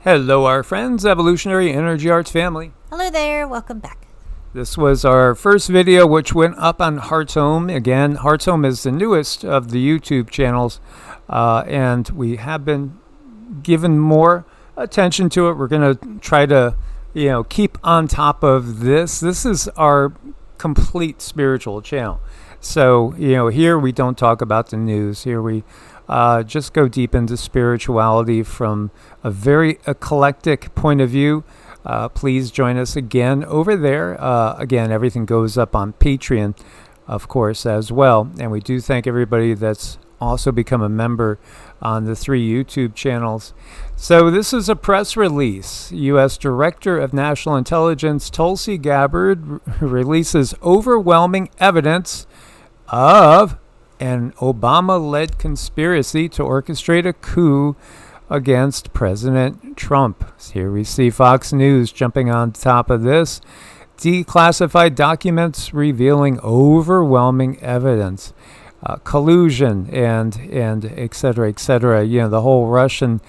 Hello, our friends, Evolutionary Energy Arts family. Hello there, welcome back. This was our first video, which went up on Heart's Home. Again, Heart's Home is the newest of the YouTube channels, and we have been given more attention to it. We're going to try to, keep on top of this. This is our complete spiritual channel. So, here we don't talk about the news. Here we just go deep into spirituality from a very eclectic point of view. Please join us again over there. Again, everything goes up on Patreon, of course, as well. And we do thank everybody that's also become a member on the 3 YouTube channels. So this is a press release. U.S. Director of National Intelligence Tulsi Gabbard releases overwhelming evidence of an Obama-led conspiracy to orchestrate a coup against President Trump. Here we see Fox News jumping on top of this. Declassified documents revealing overwhelming evidence. Collusion and et cetera, et cetera. The whole Russian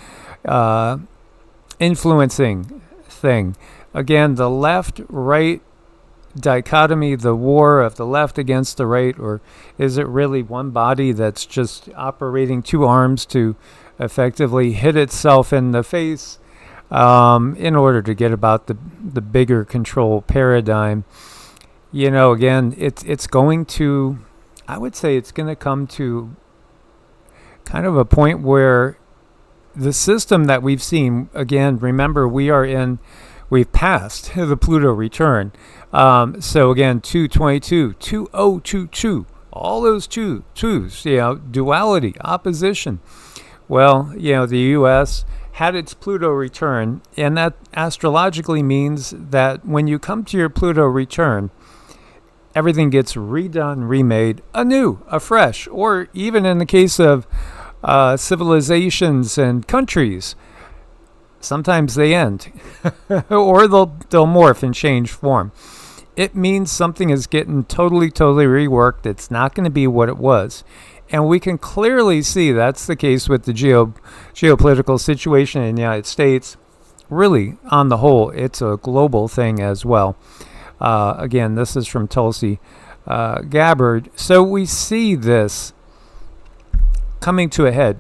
influencing thing. Again, the left-right dichotomy, the war of the left against the right, or is it really one body that's just operating 2 arms to effectively hit itself in the face in order to get about the bigger control paradigm? Again, it's going to, I would say it's going to come to kind of a point where the system that we've seen, again, remember, we've passed the Pluto return. So again, 222, 2022, all those twos, duality, opposition. Well, the U.S. had its Pluto return, and that astrologically means that when you come to your Pluto return, everything gets redone, remade, anew, afresh, or even in the case of civilizations and countries, sometimes they end, or they'll morph and change form. It means something is getting totally reworked. It's not going to be what it was. And we can clearly see that's the case with the geopolitical situation in the United States. Really, on the whole, it's a global thing as well. Again, this is from Tulsi Gabbard. So we see this coming to a head.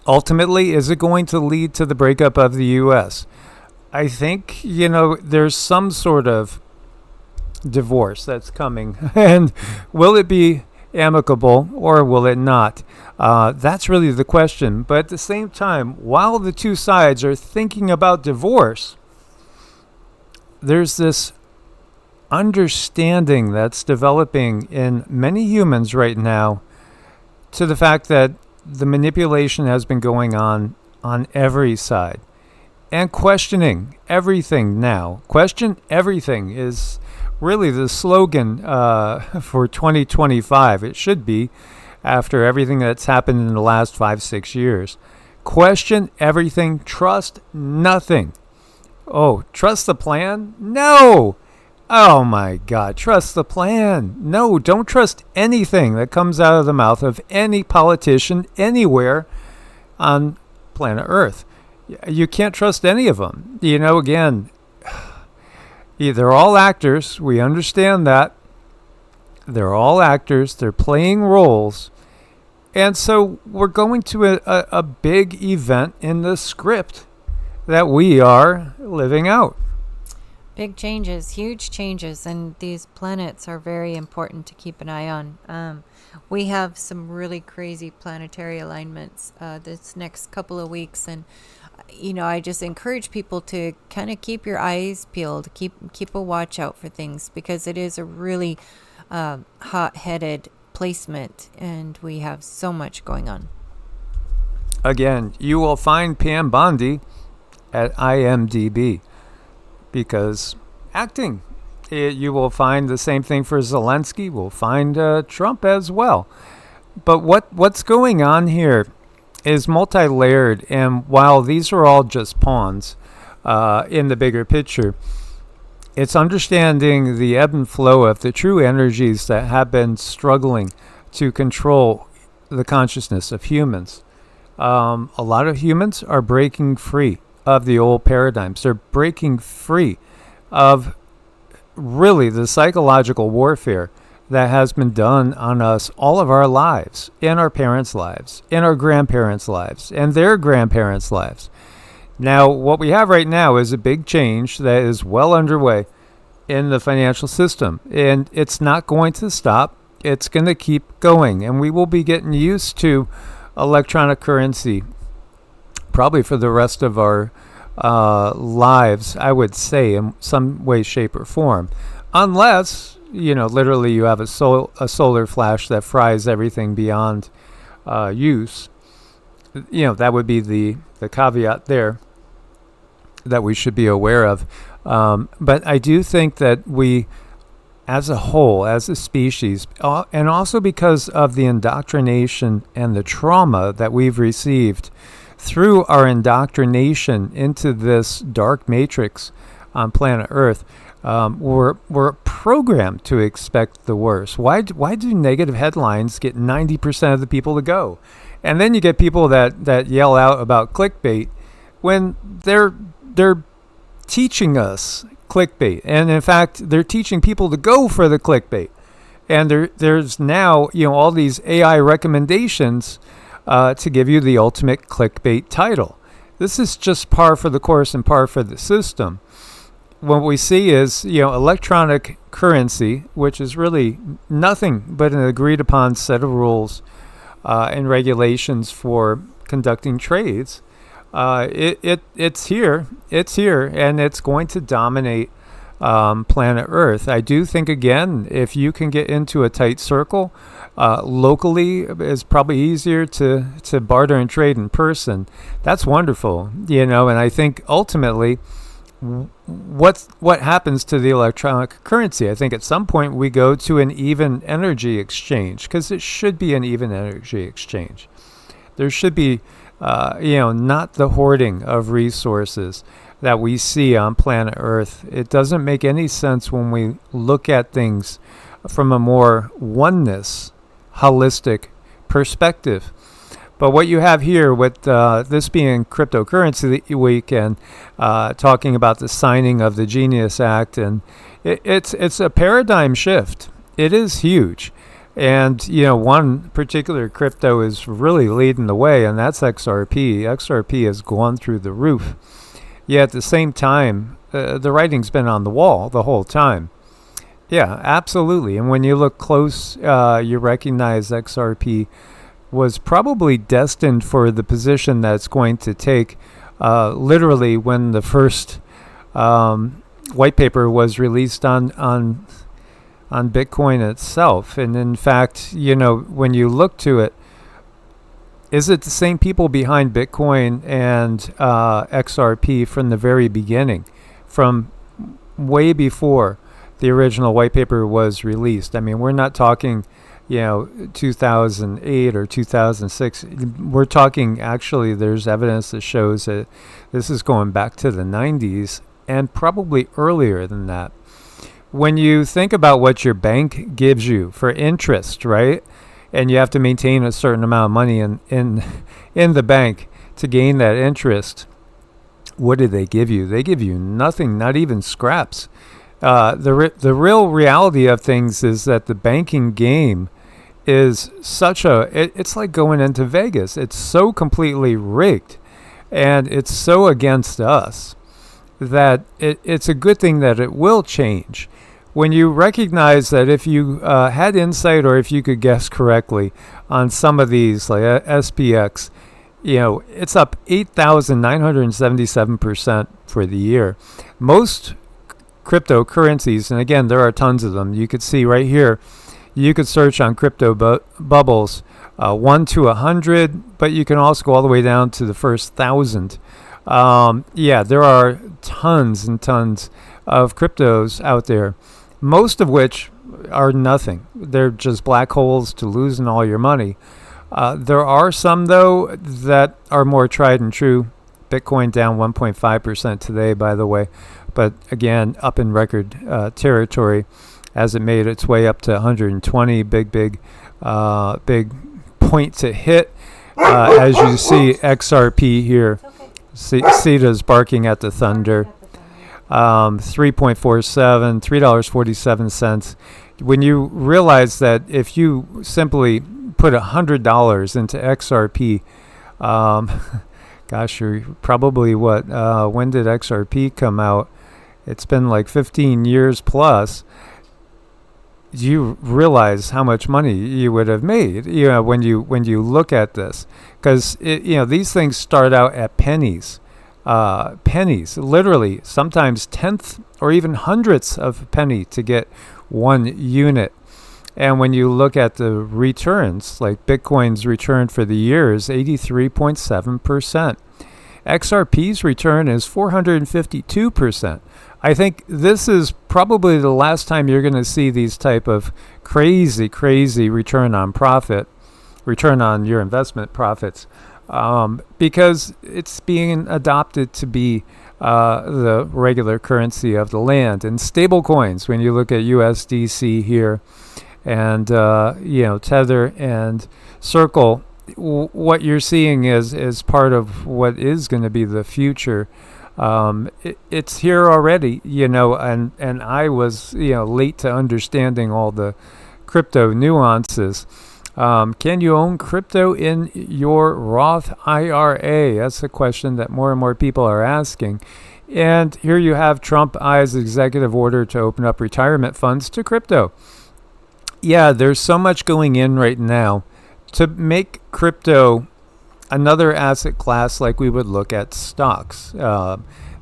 Ultimately, is it going to lead to the breakup of the U.S.? I think, there's some sort of divorce that's coming. And will it be amicable or will it not? That's really the question. But at the same time, while the 2 sides are thinking about divorce, there's this understanding that's developing in many humans right now to the fact that the manipulation has been going on every side. And questioning everything now. Question everything is really the slogan for 2025. It should be, after everything that's happened in the last 5-6 years. Question everything. Trust nothing. Oh, trust the plan? No! Oh my God, trust the plan. No, don't trust anything that comes out of the mouth of any politician anywhere on planet Earth. You can't trust any of them. Again, they're all actors. We understand that. They're all actors. They're playing roles. And so we're going to a big event in the script that we are living out. Big changes, huge changes, and these planets are very important to keep an eye on. We have some really crazy planetary alignments this next couple of weeks, and I just encourage people to kind of keep your eyes peeled, keep a watch out for things, because it is a really hot-headed placement, and we have so much going on. Again, you will find Pam Bondi at IMDb. Because acting, you will find the same thing for Zelensky. We'll find Trump as well. But what's going on here is multi-layered. And while these are all just pawns in the bigger picture, it's understanding the ebb and flow of the true energies that have been struggling to control the consciousness of humans. A lot of humans are breaking free of the old paradigms. They're breaking free of really the psychological warfare that has been done on us all of our lives, in our parents' lives, in our grandparents' lives, and their grandparents' lives. Now, what we have right now is a big change that is well underway in the financial system, and it's not going to stop. It's going to keep going, and we will be getting used to electronic currency probably for the rest of our lives, I would say, in some way, shape, or form, unless literally you have a solar flash that fries everything beyond use. That would be the caveat there that we should be aware of. But I do think that we, as a whole, as a species, and also because of the indoctrination and the trauma that we've received through our indoctrination into this dark matrix on planet Earth, we're programmed to expect the worst. Why do negative headlines get 90% of the people to go? And then you get people that yell out about clickbait when they're teaching us clickbait. And in fact, they're teaching people to go for the clickbait. And there's now, all these AI recommendations to give you the ultimate clickbait title. This is just par for the course and par for the system. What we see is, electronic currency, which is really nothing but an agreed upon set of rules and regulations for conducting trades. It's here, and it's going to dominate planet Earth. I do think, again, if you can get into a tight circle, locally is probably easier to barter and trade in person. That's wonderful, and I think ultimately, what happens to the electronic currency? I think at some point we go to an even energy exchange, because it should be an even energy exchange. There should be, not the hoarding of resources that we see on planet Earth. It doesn't make any sense when we look at things from a more oneness, holistic perspective. But what you have here with this being cryptocurrency week and talking about the signing of the Genius Act, and it's a paradigm shift. It is huge. And, one particular crypto is really leading the way, and that's XRP. XRP has gone through the roof. Yet at the same time, the writing's been on the wall the whole time. Yeah, absolutely. And when you look close, you recognize XRP was probably destined for the position that it's going to take. Literally, when the first white paper was released on Bitcoin itself, and in fact, when you look to it, is it the same people behind Bitcoin and XRP from the very beginning, from way before the original white paper was released? I mean, we're not talking 2008 or 2006. We're talking, actually, there's evidence that shows that this is going back to the 90s and probably earlier than that. When you think about what your bank gives you for interest, right? And you have to maintain a certain amount of money in the bank to gain that interest, what do they give you? They give you nothing, not even scraps. The real reality of things is that the banking game is it's like going into Vegas. It's so completely rigged, and it's so against us that it's a good thing that it will change. When you recognize that if you had insight, or if you could guess correctly on some of these, like SPX, it's up 8,977% for the year. Most cryptocurrencies, and again, there are tons of them. You could see right here, you could search on crypto bubbles, 1 to 100, but you can also go all the way down to the first 1,000. There are tons and tons of cryptos out there, most of which are nothing. They're just black holes to losing all your money. There are some, though, that are more tried and true. Bitcoin down 1.5% today, by the way, but again, up in record territory as it made its way up to 120. Big point to hit. As you see, XRP here Sita's barking at the thunder. 3.47, $3.47. When you realize that if you simply put $100 into XRP, gosh, you're probably when did XRP come out? It's been like 15 years plus. You realize how much money you would have made, when you look at this, because these things start out at pennies, literally sometimes tenths or even hundredths of a penny to get 1 unit. And when you look at the returns, like Bitcoin's return for the year is 83.7%. XRP's return is 452%. I think this is probably the last time you're going to see these type of crazy return on your investment profits, because it's being adopted to be the regular currency of the land. And stable coins, when you look at USDC here and Tether and Circle, what you're seeing is part of what is going to be the future. It's here already, and I was, late to understanding all the crypto nuances. Can you own crypto in your Roth IRA? That's a question that more and more people are asking. And here you have Trump's executive order to open up retirement funds to crypto. Yeah, there's so much going in right now to make crypto another asset class like we would look at stocks.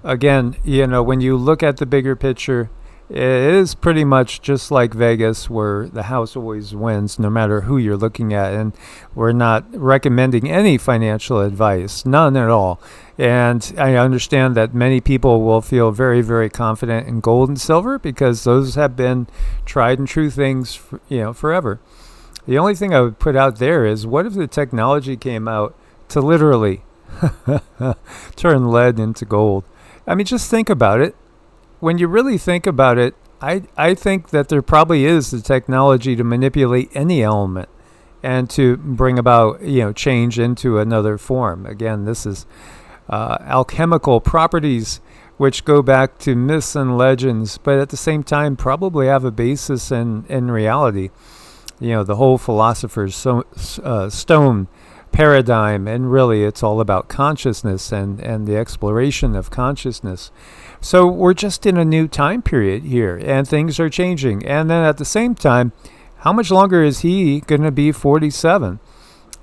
Again, when you look at the bigger picture, it is pretty much just like Vegas, where the house always wins no matter who you're looking at. And we're not recommending any financial advice, none at all. And I understand that many people will feel very, very confident in gold and silver because those have been tried and true things, forever. The only thing I would put out there is, what if the technology came out to literally turn lead into gold? I mean, just think about it. When you really think about it, I think that there probably is the technology to manipulate any element and to bring about, change into another form. Again, this is alchemical properties which go back to myths and legends, but at the same time probably have a basis in reality. The whole philosopher's stone paradigm, and really it's all about consciousness and the exploration of consciousness. So we're just in a new time period here, and things are changing. And then at the same time, how much longer is he going to be 47?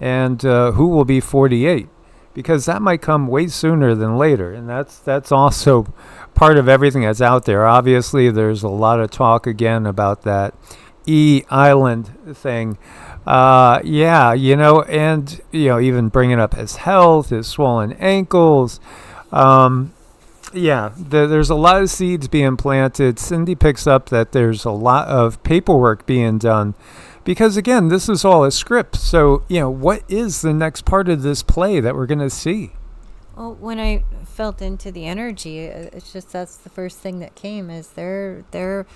And who will be 48? Because that might come way sooner than later. And that's also part of everything that's out there. Obviously, there's a lot of talk again about that E-Island thing. And, even bringing up his health, his swollen ankles. There's a lot of seeds being planted. Cindy picks up that there's a lot of paperwork being done because, again, this is all a script. So, what is the next part of this play that we're going to see? Well, when I felt into the energy, it's just that's the first thing that came is they're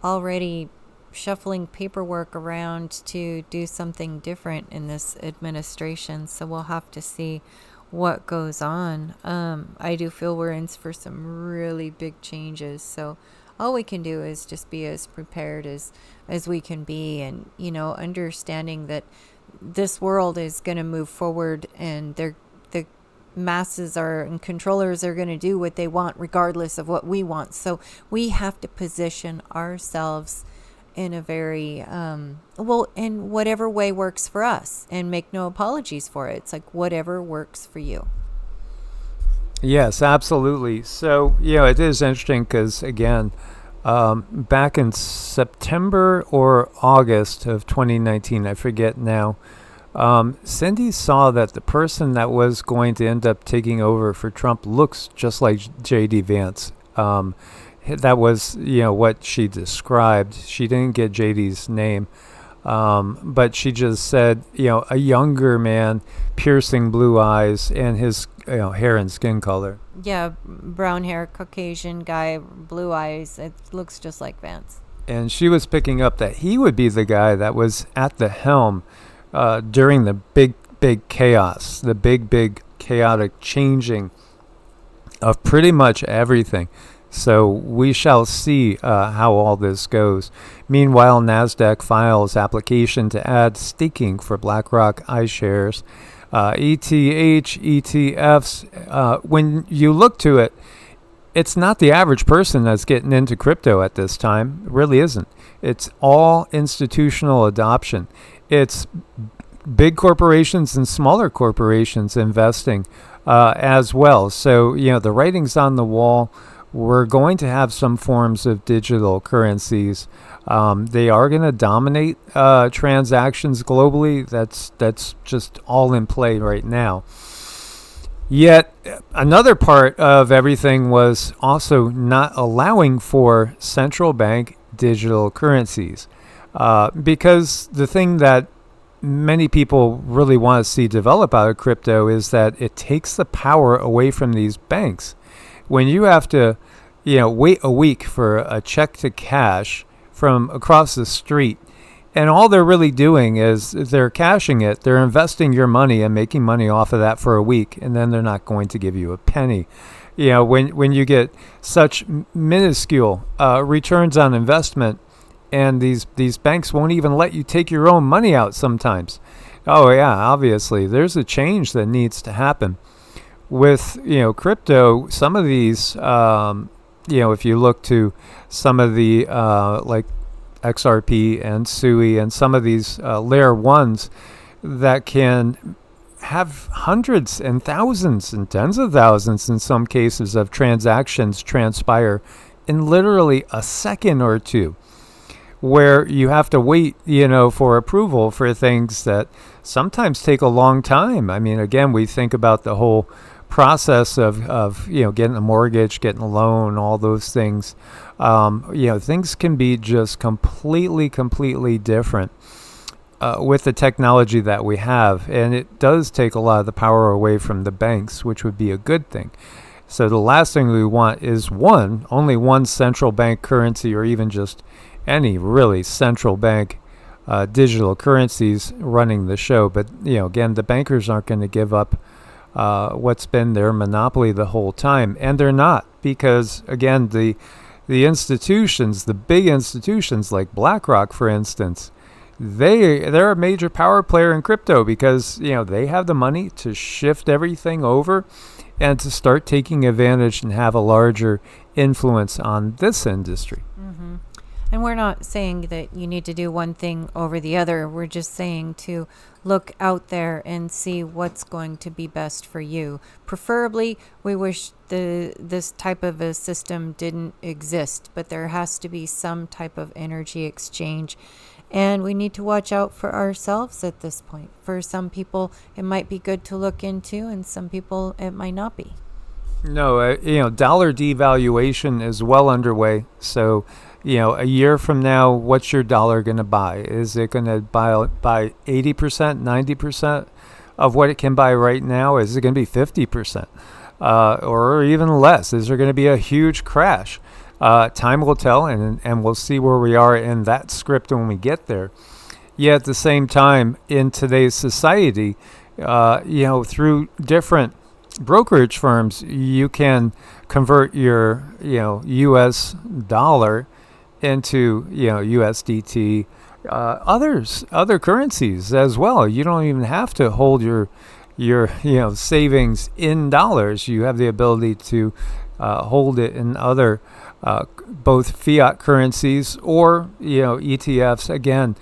already shuffling paperwork around to do something different in this administration. So we'll have to see what goes on. I do feel we're in for some really big changes. So all we can do is just be as prepared as we can be, and understanding that this world is going to move forward, and the masses and controllers are going to do what they want regardless of what we want. So we have to position ourselves in a very in whatever way works for us, and make no apologies for it. It's like whatever works for you. Yes, absolutely. So it is interesting because, again, back in September or August of 2019, I forget now, Cindy saw that the person that was going to end up taking over for Trump looks just like J.D. Vance. That was, what she described. She didn't get JD's name, but she just said, a younger man, piercing blue eyes, and his, hair and skin color. Yeah, brown hair, Caucasian guy, blue eyes. It looks just like Vance. And she was picking up that he would be the guy that was at the helm during the big chaos, the big chaotic changing of pretty much everything. So we shall see how all this goes. Meanwhile, NASDAQ files application to add staking for BlackRock iShares. ETH, ETFs, when you look to it, it's not the average person that's getting into crypto at this time. It really isn't. It's all institutional adoption. It's big corporations and smaller corporations investing as well. So, the writing's on the wall. We're going to have some forms of digital currencies. They are going to dominate transactions globally. That's just all in play right now. Yet another part of everything was also not allowing for central bank digital currencies, because the thing that many people really want to see develop out of crypto is that it takes the power away from these banks. When you have to, wait a week for a check to cash from across the street, and all they're really doing is they're cashing it, they're investing your money and making money off of that for a week, and then they're not going to give you a penny. When you get such minuscule returns on investment, and these banks won't even let you take your own money out sometimes. Oh yeah, obviously there's a change that needs to happen. With crypto, some of these, if you look to some of the like XRP and SUI and some of these layer ones that can have hundreds and thousands and tens of thousands in some cases of transactions transpire in literally a second or two, where you have to wait, for approval for things that sometimes take a long time. I mean, again, we think about the whole process of getting a mortgage, getting a loan, all those things. Things can be just completely different with the technology that we have, and it does take a lot of the power away from the banks, which would be a good thing. So the last thing we want is only one central bank currency, or even just any really central bank digital currencies running the show. But again, the bankers aren't going to give up what's been their monopoly the whole time, and they're not, because again, the institutions, the big institutions like BlackRock, for instance, they're a major power player in crypto, because they have the money to shift everything over and to start taking advantage and have a larger influence on this industry. Mm-hmm. And we're not saying that you need to do one thing over the other. We're just saying to look out there and see what's going to be best for you. Preferably, we wish this type of a system didn't exist, but there has to be some type of energy exchange. And we need to watch out for ourselves at this point. For some people, it might be good to look into, and some people, it might not be. No, dollar devaluation is well underway. So, a year from now, what's your dollar going to buy? Is it going to buy 80%, 90% of what it can buy right now? Is it going to be 50%? Or even less? Is there going to be a huge crash? Time will tell, and we'll see where we are in that script when we get there. Yet at the same time, in today's society, through different brokerage firms, you can convert your U.S. dollar into USDT, other currencies as well. You don't even have to hold your savings in dollars. You have the ability to hold it in other both fiat currencies or ETFs, again,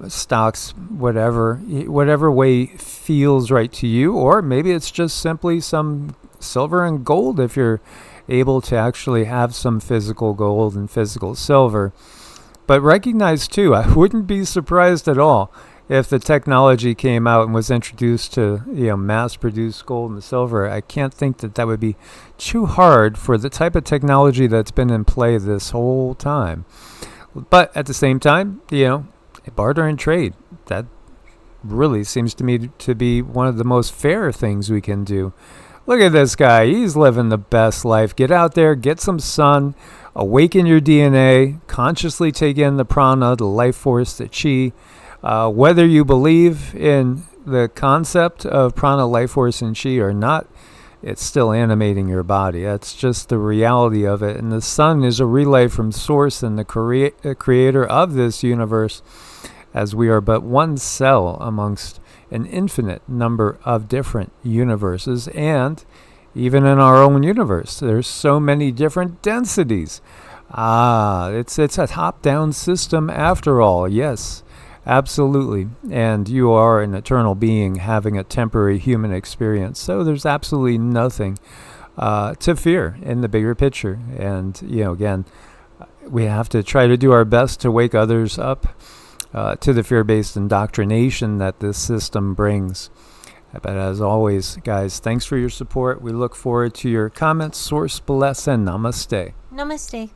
stocks, whatever way feels right to you. Or maybe it's just simply some silver and gold, if you're able to actually have some physical gold and physical silver. But recognize too, I wouldn't be surprised at all if the technology came out and was introduced to mass-produced gold and silver. I can't think that would be too hard for the type of technology that's been in play this whole time. But at the same time, barter and trade, that really seems to me to be one of the most fair things we can do. Look at this guy. He's living the best life. Get out there, get some sun, awaken your DNA, consciously take in the prana, the life force, the chi. Whether you believe in the concept of prana, life force, and chi or not, it's still animating your body. That's just the reality of it. And the sun is a relay from source and the creator of this universe, as we are but one cell amongst an infinite number of different universes. And even in our own universe, there's so many different densities. It's a top-down system after all. Yes, absolutely. And you are an eternal being having a temporary human experience. So there's absolutely nothing to fear in the bigger picture. And, again, we have to try to do our best to wake others up to the fear-based indoctrination that this system brings. But as always, guys, thanks for your support. We look forward to your comments. Source bless and namaste. Namaste.